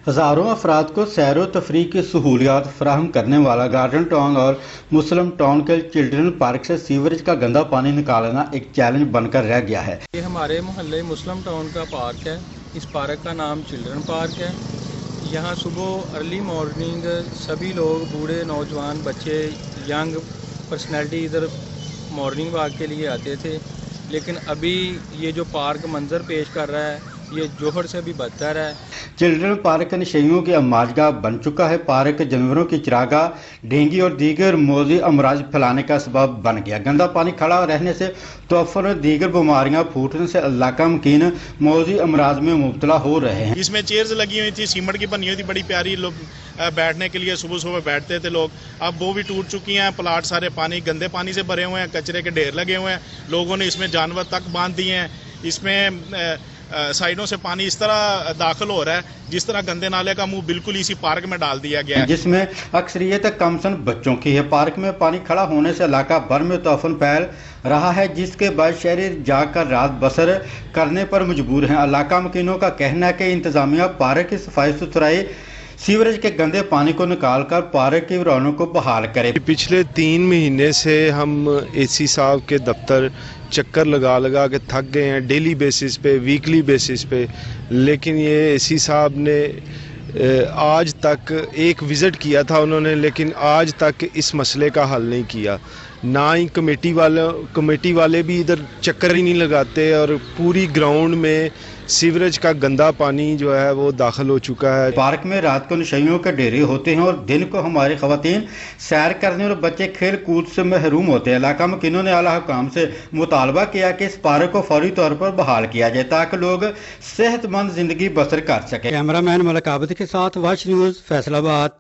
हजारों अफराद को सैर व तफरीह की सहूलियात फराहम करने वाला गार्डन टाउन और मुस्लिम टाउन के चिल्ड्रन पार्क से सीवरेज का गंदा पानी निकालना एक चैलेंज बनकर रह गया है। ये हमारे मोहल्ले मुस्लिम टाउन का पार्क है। इस पार्क का नाम चिल्ड्रन पार्क है। यहाँ सुबह अर्ली मॉर्निंग सभी लोग, बूढ़े, नौजवान, बच्चे, यंग पर्सनैलिटी इधर मॉर्निंग वॉक के लिए आते थे, लेकिन अभी ये जो पार्क मंजर पेश कर रहा है ये जोहर से भी बदतर है। चिल्ड्रन पार्क नशेइयों की अमाजगाह बन चुका है। पार्क जानवरों की चरागाह, डेंगू और दीगर मौजी अमराज फैलाने का सबब बन गया। गंदा पानी खड़ा रहने से तोफन और दीगर बीमारियां फूटने से इलाका मकीन मौजी अमराज में मुब्तला हो रहे हैं। इसमें चेयर्स लगी हुई थी, सीमेंट की बनी हुई थी, बड़ी प्यारी, लोग बैठने के लिए सुबह सुबह बैठते थे लोग। अब वो भी टूट चुकी हैं। प्लाट सारे पानी, गंदे पानी से भरे हुए हैं, कचरे के ढेर लगे हुए हैं। लोगों ने इसमें जानवर तक बांध दिए हैं। इसमें साइडों से पानी इस तरह दाखिल हो रहा है जिस तरह गंदे नाले का मुंह बिल्कुल इसी पार्क में डाल दिया गया है, जिसमें अक्सरियत कमसन बच्चों की है। पार्क में पानी खड़ा होने से इलाका भर में तोफन फैल रहा है, जिसके बाद शहरी जाकर रात बसर करने पर मजबूर हैं। इलाका मकीनों का कहना है कि इंतजामिया पार्क की सफाई सुथराई, सीवरेज के गंदे पानी को निकालकर पार्क की रौनक को बहाल करे। पिछले 3 महीने से हम एसी साहब के दफ्तर चक्कर लगा लगा के थक गए हैं, डेली बेसिस पे, वीकली बेसिस पे, लेकिन ये एसी साहब ने आज तक एक विज़िट किया था उन्होंने, लेकिन आज तक इस मसले का हल नहीं किया। ना ही कमेटी वाले भी इधर चक्कर ही नहीं लगाते, और पूरी ग्राउंड में सीवरेज का गंदा पानी जो है वो दाखिल हो चुका है। पार्क में रात को नशेइयों के डेरे होते हैं और दिन को हमारी खवातीन सैर करने और बच्चे खेल कूद से महरूम होते हैं। इलाका मकीनों ने आला हुकाम से मुतालबा किया कि इस पार्क को फौरी तौर पर बहाल किया जाए ताकि लोग सेहतमंद जिंदगी बसर कर सके। कैमरामैन मलक आबिद के साथ वॉच न्यूज़, फैसलाबाद।